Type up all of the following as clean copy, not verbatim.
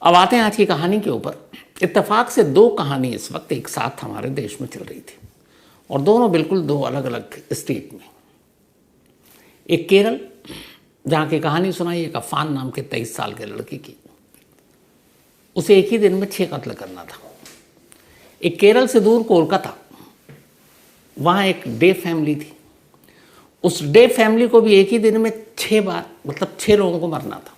अब आते हैं आज की कहानी के ऊपर। इत्तेफाक से दो कहानी इस वक्त एक साथ हमारे देश में चल रही थी और दोनों बिल्कुल दो अलग अलग स्टेट में। एक केरल, जहाँ की कहानी सुनाई एक अफान नाम के 23 साल के लड़के की। उसे एक ही दिन में 6 कत्ल करना था। एक केरल से दूर कोलकाता, वहाँ एक डे फैमिली थी। उस डे फैमिली को भी एक ही दिन में 6 बार, मतलब 6 लोगों को मरना था।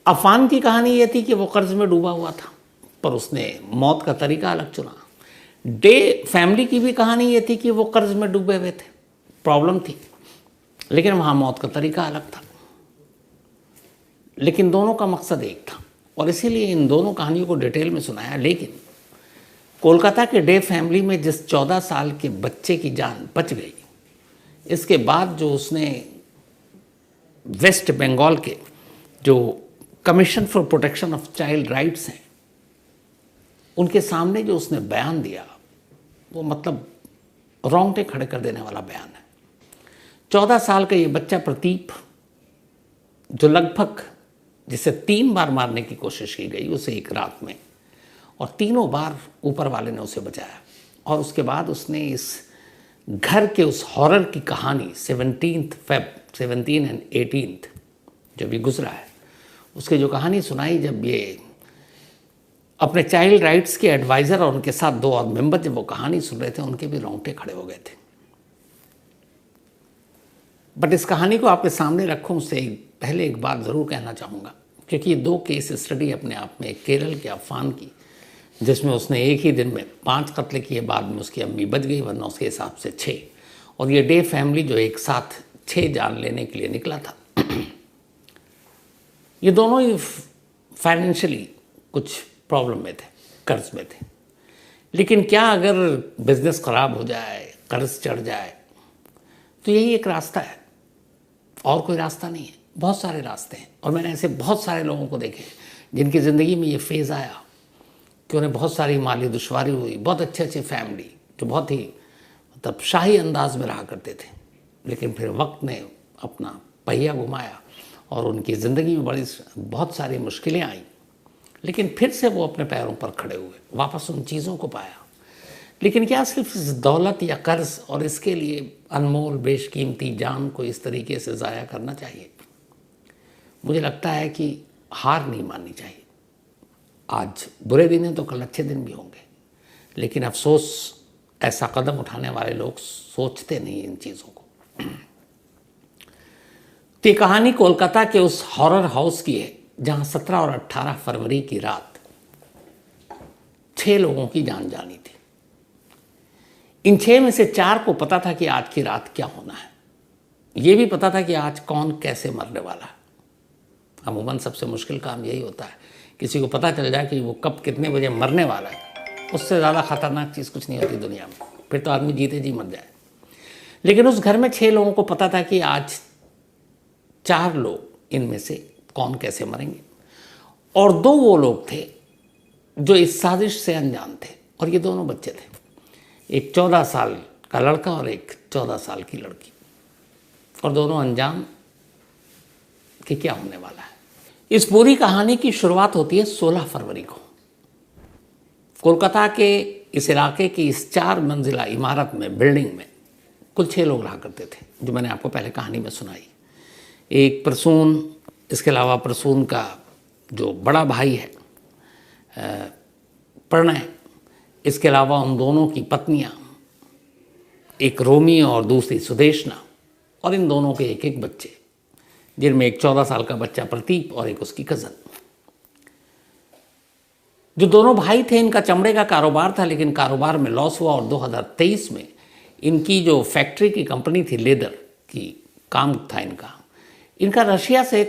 अफान की कहानी यह थी कि वो कर्ज में डूबा हुआ था, पर उसने मौत का तरीका अलग चुना। डे फैमिली की भी कहानी यह थी कि वो कर्ज में डूबे हुए थे, प्रॉब्लम थी, लेकिन वहाँ मौत का तरीका अलग था। लेकिन दोनों का मकसद एक था और इसीलिए इन दोनों कहानियों को डिटेल में सुनाया। लेकिन कोलकाता के डे फैमिली में जिस 14 साल के बच्चे की जान बच गई, इसके बाद जो उसने वेस्ट बंगाल के जो commission for protection of child rights हैं, उनके सामने जो उसने बयान दिया, वो मतलब रोंगटे खड़े कर देने वाला बयान है। 14 साल का ये बच्चा प्रतीप, जो लगभग जिसे 3 बार मारने की कोशिश की गई उसे एक रात में, और तीनों बार ऊपर वाले ने उसे बचाया। और उसके बाद उसने इस घर के उस हॉरर की कहानी 17 एंड 18 जो भी गुजरा है, उसकी जो कहानी सुनाई, जब ये अपने चाइल्ड राइट्स के एडवाइज़र और उनके साथ 2 और मेंबर जब वो कहानी सुन रहे थे, उनके भी रोंगटे खड़े हो गए थे। बट इस कहानी को आपके सामने रखूं उससे पहले एक बात ज़रूर कहना चाहूँगा, क्योंकि ये 2 केस स्टडी अपने आप में, केरल के अफान की, जिसमें उसने एक ही दिन में 5 कत्ल किए, बाद में उसकी अम्मी बच गई, वरना उसके हिसाब से 6, और ये डे फैमिली जो एक साथ 6 जान लेने के लिए निकला था। ये दोनों ही फाइनेंशियली कुछ प्रॉब्लम में थे, कर्ज में थे। लेकिन क्या अगर बिजनेस ख़राब हो जाए, कर्ज चढ़ जाए, तो यही एक रास्ता है, और कोई रास्ता नहीं है। बहुत सारे रास्ते हैं, और मैंने ऐसे बहुत सारे लोगों को देखे जिनकी ज़िंदगी में ये फेज़ आया कि उन्हें बहुत सारी माली दुश्वारी हुई। बहुत अच्छे फैमिली जो बहुत ही मतलब शाही अंदाज में रहा करते थे, लेकिन फिर वक्त ने अपना पहिया घुमाया और उनकी ज़िंदगी में बहुत सारी मुश्किलें आईं, लेकिन फिर से वो अपने पैरों पर खड़े हुए, वापस उन चीज़ों को पाया। लेकिन क्या सिर्फ इस दौलत या कर्ज और इसके लिए अनमोल बेशकीमती जान को इस तरीके से ज़ाया करना चाहिए? मुझे लगता है कि हार नहीं माननी चाहिए। आज बुरे दिन हैं तो कल अच्छे दिन भी होंगे, लेकिन अफसोस ऐसा कदम उठाने वाले लोग सोचते नहीं इन चीज़ों को। तो ये कहानी कोलकाता के उस हॉरर हाउस की है, जहां 17 और 18 फरवरी की रात 6 लोगों की जान जानी थी। इन 6 में से 4 को पता था कि आज की रात क्या होना है। ये भी पता था कि आज कौन कैसे मरने वाला है। अमूमन सबसे मुश्किल काम यही होता है, किसी को पता चल जाए कि वो कब कितने बजे मरने वाला है। उससे ज़्यादा खतरनाक चीज़ कुछ नहीं होती दुनिया में, फिर तो आदमी जीते जी मर जाए। लेकिन उस घर में 6 लोगों को पता था कि आज 4 लोग इनमें से कौन कैसे मरेंगे, और 2 वो लोग थे जो इस साजिश से अनजान थे, और ये दोनों बच्चे थे, एक 14 साल का लड़का और एक 14 साल की लड़की, और दोनों अनजान कि क्या होने वाला है। इस पूरी कहानी की शुरुआत होती है 16 फरवरी को। कोलकाता के इस इलाके की इस 4 मंजिला इमारत में, बिल्डिंग में कुल 6 लोग रहा करते थे, जो मैंने आपको पहले कहानी में सुनाई। एक प्रसून, इसके अलावा प्रसून का जो बड़ा भाई है प्रणय, इसके अलावा उन दोनों की पत्नियां, एक रोमी और दूसरी सुदेशना, और इन दोनों के एक बच्चे, जिनमें एक 14 साल का बच्चा प्रतीप और एक उसकी कज़न। जो दोनों भाई थे, इनका चमड़े का कारोबार था, लेकिन कारोबार में लॉस हुआ और 2023 में इनकी जो फैक्ट्री की कंपनी थी, लेदर की काम था इनका रशिया से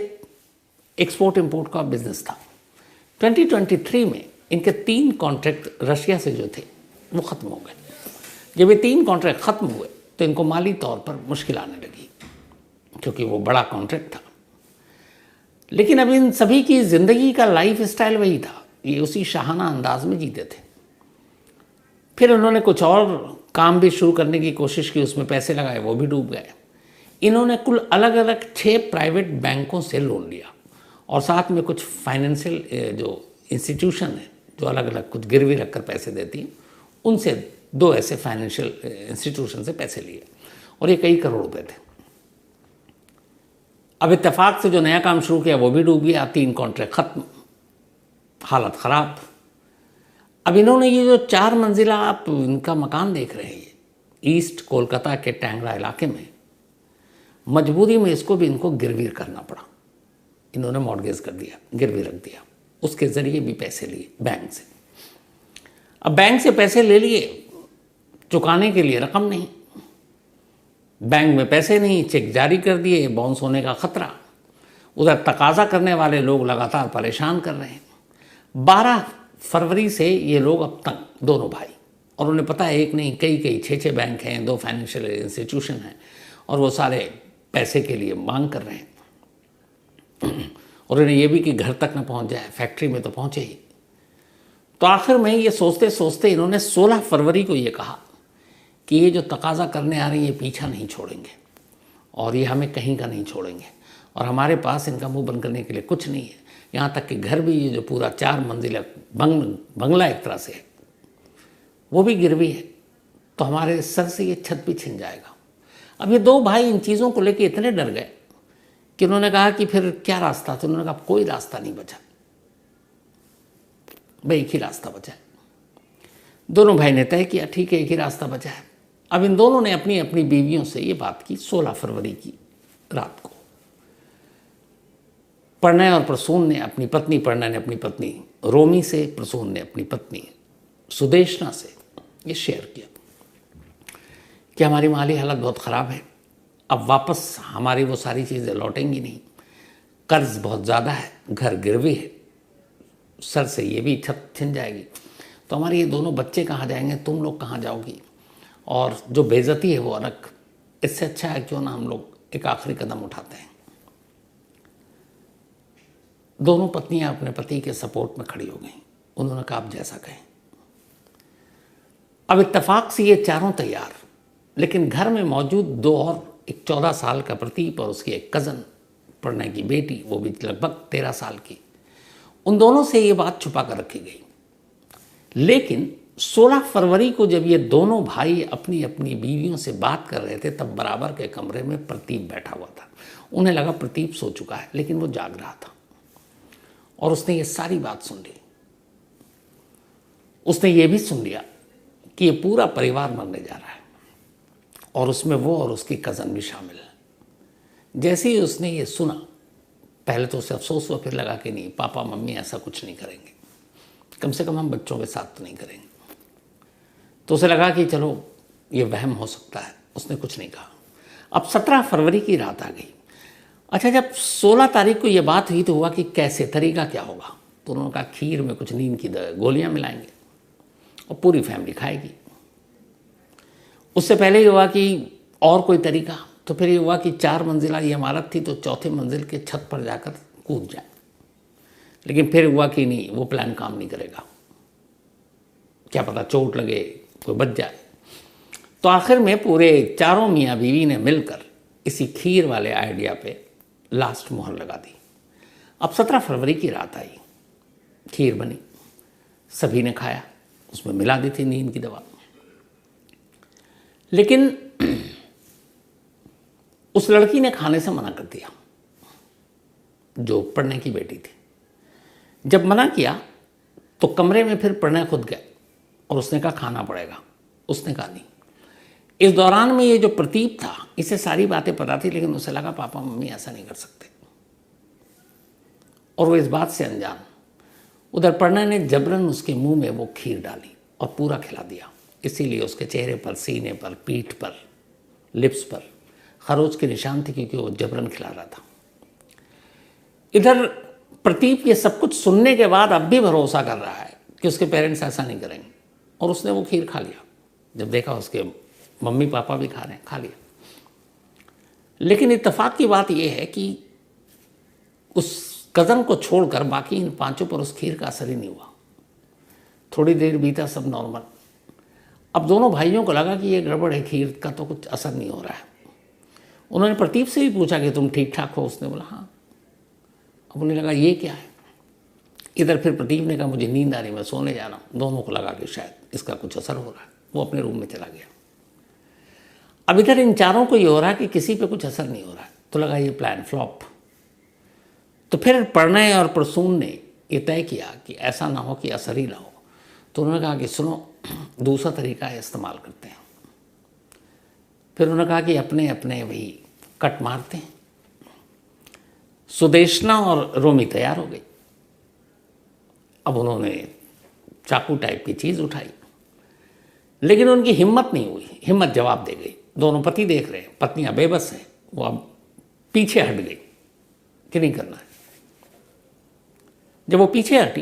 एक्सपोर्ट इंपोर्ट का बिजनेस था। 2023 में इनके 3 कॉन्ट्रैक्ट रशिया से जो थे वो ख़त्म हो गए। जब ये 3 कॉन्ट्रैक्ट ख़त्म हुए तो इनको माली तौर पर मुश्किल आने लगी, क्योंकि वो बड़ा कॉन्ट्रैक्ट था। लेकिन अब इन सभी की ज़िंदगी का लाइफ स्टाइल वही था, ये उसी शाहाना अंदाज में जीते थे। फिर उन्होंने कुछ और काम भी शुरू करने की कोशिश की, उसमें पैसे लगाए, वो भी डूब गए। इन्होंने कुल अलग अलग 6 प्राइवेट बैंकों से लोन लिया और साथ में कुछ फाइनेंशियल जो इंस्टीट्यूशन है जो अलग अलग कुछ गिरवी रखकर पैसे देती हैं, उनसे 2 ऐसे फाइनेंशियल इंस्टीट्यूशन से पैसे लिए और ये कई करोड़ रुपए थे। अब इत्तेफाक से जो नया काम शुरू किया वो भी डूब गया, 3 कॉन्ट्रैक्ट खत्म, हालत ख़राब। अब इन्होंने ये जो 4 मंजिला आप इनका मकान देख रहे हैं ईस्ट कोलकाता के टैंगरा इलाके में, मजबूरी में इसको भी इनको गिरवी करना पड़ा। इन्होंने मॉर्गेज कर दिया, गिरवी रख दिया, उसके ज़रिए भी पैसे लिए बैंक से। अब बैंक से पैसे ले लिए, चुकाने के लिए रकम नहीं, बैंक में पैसे नहीं, चेक जारी कर दिए, बाउंस होने का खतरा। उधर तकाजा करने वाले लोग लगातार परेशान कर रहे हैं। 12 फरवरी से ये लोग अब तक दोनों भाई, और उन्हें पता है एक नहीं कई 6 बैंक हैं, 2 फाइनेंशियल इंस्टीट्यूशन हैं, और वो सारे पैसे के लिए मांग कर रहे हैं। और उन्हें ये भी कि घर तक न पहुंच जाए, फैक्ट्री में तो पहुंचे ही। तो आखिर में ये सोचते सोचते इन्होंने 16 फरवरी को ये कहा कि ये जो तकाजा करने आ रही है ये पीछा नहीं छोड़ेंगे और ये हमें कहीं का नहीं छोड़ेंगे, और हमारे पास इनका मुंह बंद करने के लिए कुछ नहीं है। यहाँ तक कि घर भी ये जो पूरा 4 मंजिला बंगला एक तरह से है वो भी गिरवी है, तो हमारे सर से ये छत भी छिन जाएगा। अब ये 2 भाई इन चीज़ों को लेकर इतने डर गए कि उन्होंने कहा कि फिर क्या रास्ता, तो उन्होंने कहा कोई रास्ता नहीं बचा भाई, एक ही रास्ता बचा है। दोनों भाई ने तय किया ठीक है एक ही रास्ता बचा है। अब इन दोनों ने अपनी अपनी बीवियों से ये बात की 16 फरवरी की रात को। प्रणय और प्रसून ने अपनी पत्नी, प्रणय ने अपनी पत्नी रोमी से, प्रसून ने अपनी पत्नी सुदेशना से ये शेयर किया कि हमारी माली हालत बहुत ख़राब है, अब वापस हमारी वो सारी चीज़ें लौटेंगी नहीं, कर्ज बहुत ज़्यादा है, घर गिरवी है, सर से ये भी छत छिन जाएगी, तो हमारे ये दोनों बच्चे कहाँ जाएंगे, तुम लोग कहाँ जाओगी, और जो बेइज्जती है वो अलग। इससे अच्छा है क्यों ना हम लोग एक आखिरी कदम उठाते हैं। दोनों पत्नियां अपने पति के सपोर्ट में खड़ी हो गईं। उन्होंने कहा आप जैसा कहें। अब इत्तेफाक से ये चारों तैयार, लेकिन घर में मौजूद 2 और, एक 14 साल का प्रतीप और उसकी एक कज़न प्रणय की बेटी, वो भी लगभग 13 साल की, उन दोनों से ये बात छुपा कर रखी गई। लेकिन 16 फरवरी को जब ये दोनों भाई अपनी अपनी बीवियों से बात कर रहे थे तब बराबर के कमरे में प्रतीप बैठा हुआ था। उन्हें लगा प्रतीप सो चुका है, लेकिन वो जाग रहा था और उसने ये सारी बात सुन ली। उसने ये भी सुन लिया कि ये पूरा परिवार मरने जा रहा है और उसमें वो और उसकी कज़न भी शामिल है। जैसे ही उसने ये सुना, पहले तो उसे अफसोस हुआ, फिर लगा कि नहीं पापा मम्मी ऐसा कुछ नहीं करेंगे, कम से कम हम बच्चों के साथ तो नहीं करेंगे। तो उसे लगा कि चलो ये वहम हो सकता है, उसने कुछ नहीं कहा। अब 17 फरवरी की रात आ गई। अच्छा, जब 16 तारीख को ये बात हुई तो हुआ कि कैसे, तरीका क्या होगा, तो उन्होंने कहा खीर में कुछ नींद की गोलियां मिलाएंगे और पूरी फैमिली खाएगी। उससे पहले ही हुआ कि और कोई तरीका, तो फिर ये हुआ कि 4 मंजिला ये इमारत थी तो 4थे मंजिल के छत पर जाकर कूद जाए। लेकिन फिर हुआ कि नहीं, वो प्लान काम नहीं करेगा, क्या पता चोट लगे, कोई बच जाए। तो आखिर में पूरे चारों मियाँ बीवी ने मिलकर इसी खीर वाले आइडिया पे लास्ट मोहर लगा दी। अब 17 फरवरी की रात आई, खीर बनी, सभी ने खाया, उसमें मिला दी थी नींद की दवा। लेकिन उस लड़की ने खाने से मना कर दिया, जो प्रणय की बेटी थी। जब मना किया तो कमरे में फिर प्रणय खुद गया और उसने कहा खाना पड़ेगा, उसने कहा नहीं। इस दौरान में ये जो प्रतीप था, इसे सारी बातें पता थी, लेकिन उसे लगा पापा मम्मी ऐसा नहीं कर सकते और वो इस बात से अनजान। उधर प्रणय ने जबरन उसके मुंह में वो खीर डाली और पूरा खिला दिया। इसीलिए उसके चेहरे पर, सीने पर, पीठ पर, लिप्स पर खरोच के निशान थे, क्योंकि वो जबरन खिला रहा था। इधर प्रतीप ये सब कुछ सुनने के बाद अब भी भरोसा कर रहा है कि उसके पेरेंट्स ऐसा नहीं करेंगे, और उसने वो खीर खा लिया। जब देखा उसके मम्मी पापा भी खा रहे हैं, खा लिया। लेकिन इत्तेफाक की बात यह है कि उस कज़न को छोड़कर बाकी इन 5 पर उस खीर का असर ही नहीं हुआ। थोड़ी देर बीता, सब नॉर्मल। अब दोनों भाइयों को लगा कि ये गड़बड़ है, खीर का तो कुछ असर नहीं हो रहा है। उन्होंने प्रतीप से भी पूछा कि तुम ठीक ठाक हो, उसने बोला हाँ। अब उन्हें लगा ये क्या है। इधर फिर प्रदीप ने कहा मुझे नींद आ रही, मैं सोने जा रहा हूँ। दोनों को लगा कि शायद इसका कुछ असर हो रहा है, वो अपने रूम में चला गया। अब इधर इन चारों को ये हो रहा है कि किसी पे कुछ असर नहीं हो रहा है, तो लगा ये प्लान फ्लॉप। तो फिर प्रणय और प्रसून ने ये तय किया कि ऐसा ना हो कि असर ही ना हो। तो उन्होंने कहा कि सुनो, दूसरा तरीका इस्तेमाल करते हैं। फिर उन्होंने कहा कि अपने अपने वही कट मारते हैं। सुदेशना और रोमी तैयार हो गई। अब उन्होंने चाकू टाइप की चीज़ उठाई, लेकिन उनकी हिम्मत नहीं हुई, हिम्मत जवाब दे गई। दोनों पति देख रहे हैं, पत्नियां बेबस हैं, वो अब पीछे हट गई कि नहीं करना है। जब वो पीछे हटी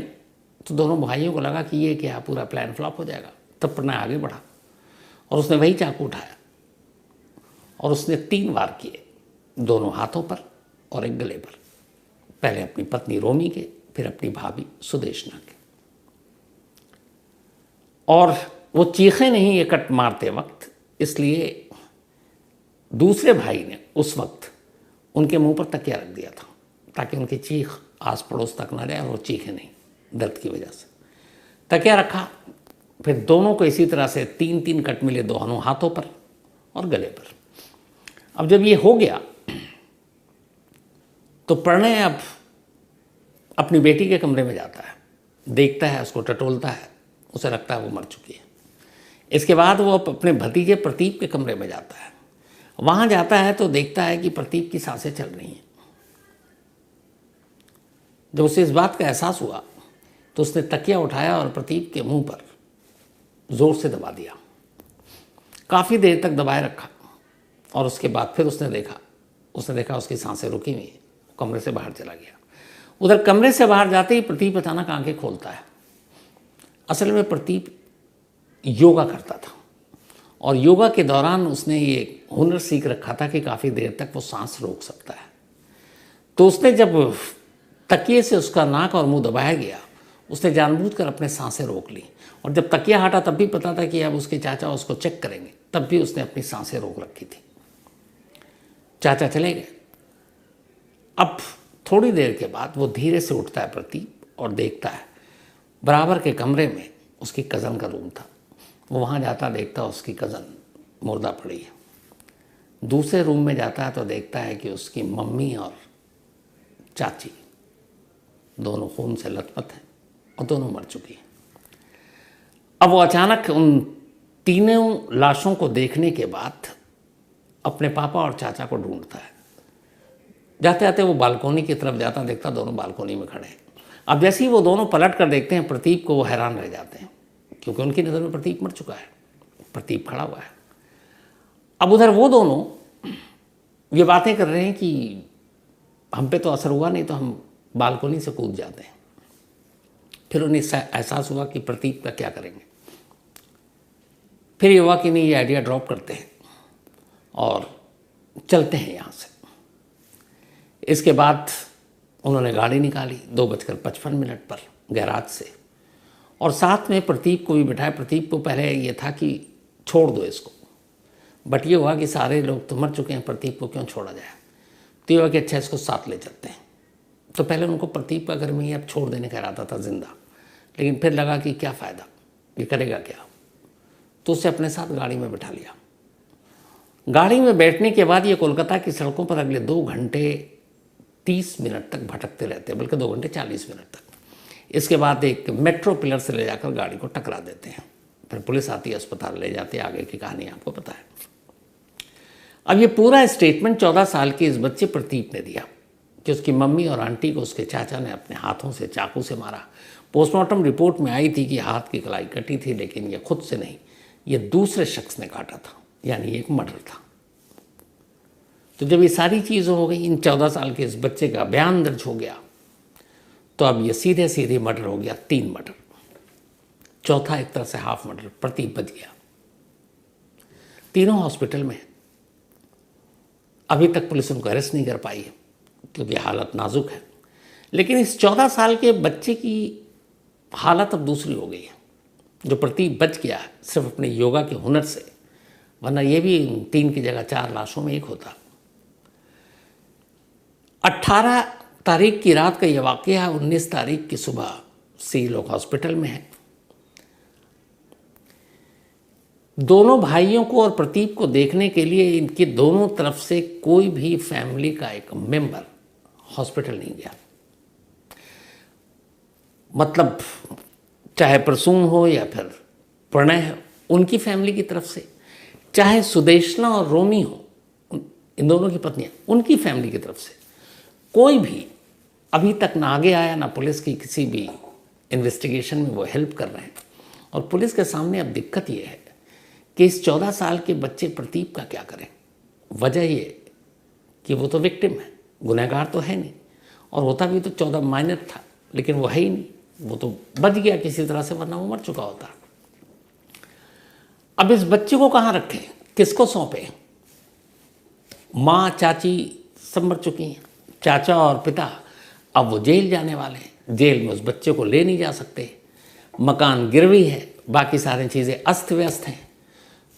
तो दोनों भाइयों को लगा कि ये क्या, पूरा प्लान फ्लॉप हो जाएगा। तब प्रणय आगे बढ़ा और उसने वही चाकू उठाया और उसने 3 वार किए, दोनों हाथों पर और एक गले पर। पहले अपनी पत्नी रोमी के, फिर अपनी भाभी सुदेशना के। और वो चीखे नहीं ये कट मारते वक्त, इसलिए दूसरे भाई ने उस वक्त उनके मुंह पर तकिया रख दिया था ताकि उनकी चीख आस पड़ोस तक ना जाए और वो चीखे नहीं दर्द की वजह से। तकिया रखा, फिर दोनों को इसी तरह से 3-3 कट मिले, दोनों हाथों पर और गले पर। अब जब ये हो गया तो प्रणय अब अपनी बेटी के कमरे में जाता है, देखता है, उसको टटोलता है, उसे लगता है वो मर चुकी है। इसके बाद वो अपने भतीजे प्रतीप के कमरे में जाता है। वहाँ जाता है तो देखता है कि प्रतीप की सांसें चल रही हैं। जब उसे इस बात का एहसास हुआ तो उसने तकिया उठाया और प्रतीप के मुंह पर जोर से दबा दिया। काफ़ी देर तक दबाए रखा और उसके बाद फिर उसने देखा उसकी सांसें रुकी हुई हैं। कमरे से बाहर चला गया। उधर कमरे से बाहर जाते ही प्रतीप अचानक आंखें खोलता है। असल में प्रतीप योगा करता था और योगा के दौरान उसने ये हुनर सीख रखा था कि काफ़ी देर तक वो सांस रोक सकता है। तो उसने जब तकिए से उसका नाक और मुंह दबाया गया, उसने जानबूझकर अपने सांसें रोक ली। और जब तकिया हटा तब भी पता था कि अब उसके चाचा उसको चेक करेंगे, तब भी उसने अपनी सांसें रोक रखी थी। चाचा चले गए। अब थोड़ी देर के बाद वो धीरे से उठता है प्रतीप और देखता है बराबर के कमरे में उसकी कज़न का रूम था। वो वहाँ जाता, देखता उसकी कज़न मुर्दा पड़ी है। दूसरे रूम में जाता है तो देखता है कि उसकी मम्मी और चाची दोनों खून से लथपथ हैं और दोनों मर चुकी हैं। अब वो अचानक उन तीनों लाशों को देखने के बाद अपने पापा और चाचा को ढूंढता है। जाते जाते वो बालकोनी की तरफ जाता, देखता दोनों बालकोनी में खड़े हैं। अब जैसे ही वो दोनों पलट कर देखते हैं प्रतीप को, वो हैरान रह जाते हैं क्योंकि उनकी नज़र में प्रतीप मर चुका है, प्रतीप खड़ा हुआ है। अब उधर वो दोनों ये बातें कर रहे हैं कि हम पे तो असर हुआ नहीं तो हम बालकोनी से कूद जाते हैं। फिर उन्हें एहसास हुआ कि प्रतीप का क्या करेंगे। फिर ये हुआ कि नहीं, ये आइडिया ड्रॉप करते हैं और चलते हैं यहाँ से। इसके बाद उन्होंने गाड़ी निकाली 2:55 पर गैराज से और साथ में प्रतीप को भी बिठाया। प्रतीप को पहले ये था कि छोड़ दो इसको, बट ये हुआ कि सारे लोग तो मर चुके हैं, प्रतीप को क्यों छोड़ा जाए। तो ये हुआ कि अच्छा इसको साथ ले चलते हैं। तो पहले उनको प्रतीप का घर में ही अब छोड़ देने का इरादा था जिंदा, लेकिन फिर लगा कि क्या फ़ायदा, ये करेगा क्या। तो उसे अपने साथ गाड़ी में बिठा लिया। गाड़ी में बैठने के बाद ये कोलकाता की सड़कों पर अगले 2 घंटे 30 मिनट तक भटकते रहते हैं, बल्कि 2 घंटे 40 मिनट तक। इसके बाद एक मेट्रो पिलर से ले जाकर गाड़ी को टकरा देते हैं। फिर पुलिस आती है, अस्पताल ले जाती है। आगे की कहानी आपको पता है। अब ये पूरा स्टेटमेंट 14 साल के इस बच्चे प्रतीप ने दिया कि उसकी मम्मी और आंटी को उसके चाचा ने अपने हाथों से चाकू से मारा। पोस्टमार्टम रिपोर्ट में आई थी कि हाथ की कलाई कटी थी, लेकिन ये खुद से नहीं, ये दूसरे शख्स ने काटा था, यानी एक मर्डर था। तो जब ये सारी चीज़ें हो गई, इन 14 साल के इस बच्चे का बयान दर्ज हो गया, तो अब ये सीधे सीधे मर्डर हो गया, 3 मर्डर। चौथा एक तरह से हाफ मर्डर, प्रतीप बच गया। तीनों हॉस्पिटल में। अभी तक पुलिस उनको अरेस्ट नहीं कर पाई है क्योंकि हालत नाजुक है। लेकिन इस 14 साल के बच्चे की हालत अब दूसरी हो गई है। जो प्रतीप बच गया सिर्फ अपने योगा के हुनर से, वरना ये भी 3 की जगह 4 लाशों में एक होता। 18 तारीख की रात का ये वाक़या है, 19 तारीख की सुबह से लोग हॉस्पिटल में हैं। दोनों भाइयों को और प्रतीक को देखने के लिए इनकी दोनों तरफ से कोई भी फैमिली का एक मेंबर हॉस्पिटल नहीं गया। मतलब चाहे प्रसून हो या फिर प्रणय हो, उनकी फैमिली की तरफ से, चाहे सुदेशना और रोमी हो, इन दोनों की पत्नियां, उनकी फैमिली की तरफ से कोई भी अभी तक ना आगे आया, ना पुलिस की किसी भी इन्वेस्टिगेशन में वो हेल्प कर रहे हैं। और पुलिस के सामने अब दिक्कत ये है कि इस 14 साल के बच्चे प्रतीक का क्या करें। वजह ये कि वो तो विक्टिम है, गुनहगार तो है नहीं, और होता भी तो 14 माइनर था, लेकिन वो है ही नहीं, वो तो बच गया किसी तरह से, वरना वो मर चुका होता। अब इस बच्चे को कहाँ रखें, किसको सौंपें? माँ चाची सब मर चुकी हैं, चाचा और पिता अब वो जेल जाने वाले हैं, जेल में उस बच्चे को ले नहीं जा सकते, मकान गिरवी है, बाकी सारी चीज़ें अस्त व्यस्त हैं।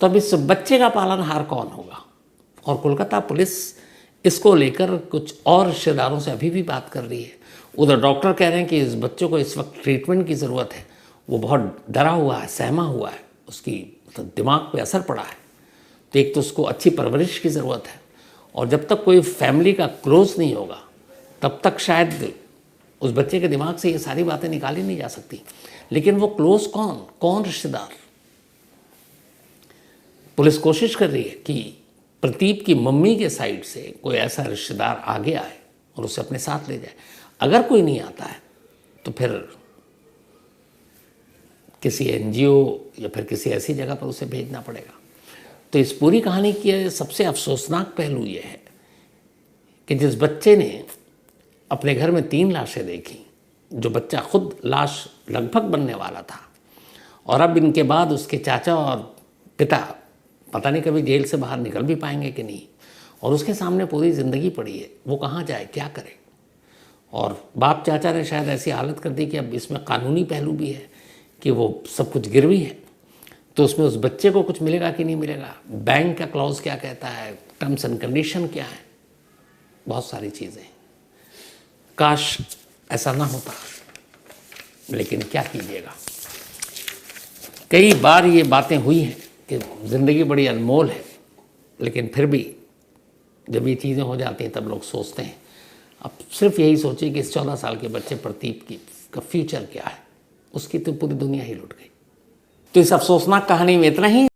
तो अब इस बच्चे का पालनहार कौन होगा? और कोलकाता पुलिस इसको लेकर कुछ और रिश्तेदारों से अभी भी बात कर रही है। उधर डॉक्टर कह रहे हैं कि इस बच्चे को इस वक्त ट्रीटमेंट की ज़रूरत है, वो बहुत डरा हुआ है, सहमा हुआ है, उसकी दिमाग पे असर पड़ा है। तो एक तो उसको अच्छी परवरिश की ज़रूरत है, और जब तक कोई फैमिली का क्लोज नहीं होगा तब तक शायद उस बच्चे के दिमाग से ये सारी बातें निकाली नहीं जा सकती। लेकिन वो क्लोज कौन रिश्तेदार? पुलिस कोशिश कर रही है कि प्रतीक की मम्मी के साइड से कोई ऐसा रिश्तेदार आगे आए और उसे अपने साथ ले जाए। अगर कोई नहीं आता है तो फिर किसी एनजीओ या फिर किसी ऐसी जगह पर उसे भेजना पड़ेगा। तो इस पूरी कहानी की सबसे अफसोसनाक पहलू ये है कि जिस बच्चे ने अपने घर में 3 लाशें देखी, जो बच्चा खुद लाश लगभग बनने वाला था, और अब इनके बाद उसके चाचा और पिता पता नहीं कभी जेल से बाहर निकल भी पाएंगे कि नहीं, और उसके सामने पूरी ज़िंदगी पड़ी है, वो कहाँ जाए, क्या करे? और बाप चाचा ने शायद ऐसी हालत कर दी कि अब इसमें कानूनी पहलू भी है कि वो सब कुछ गिरवी है, तो उसमें उस बच्चे को कुछ मिलेगा कि नहीं मिलेगा, बैंक का क्लॉज क्या कहता है, टर्म्स एंड कंडीशन क्या है, बहुत सारी चीज़ें। काश ऐसा ना होता, लेकिन क्या कीजिएगा। कई बार ये बातें हुई हैं कि ज़िंदगी बड़ी अनमोल है, लेकिन फिर भी जब ये चीज़ें हो जाती हैं तब लोग सोचते हैं। अब सिर्फ यही सोचिए कि इस 14 साल के बच्चे प्रतीक का फ्यूचर क्या है, उसकी तो पूरी दुनिया ही लुट गई। तो इस अफसोसनाक कहानी में इतना ही।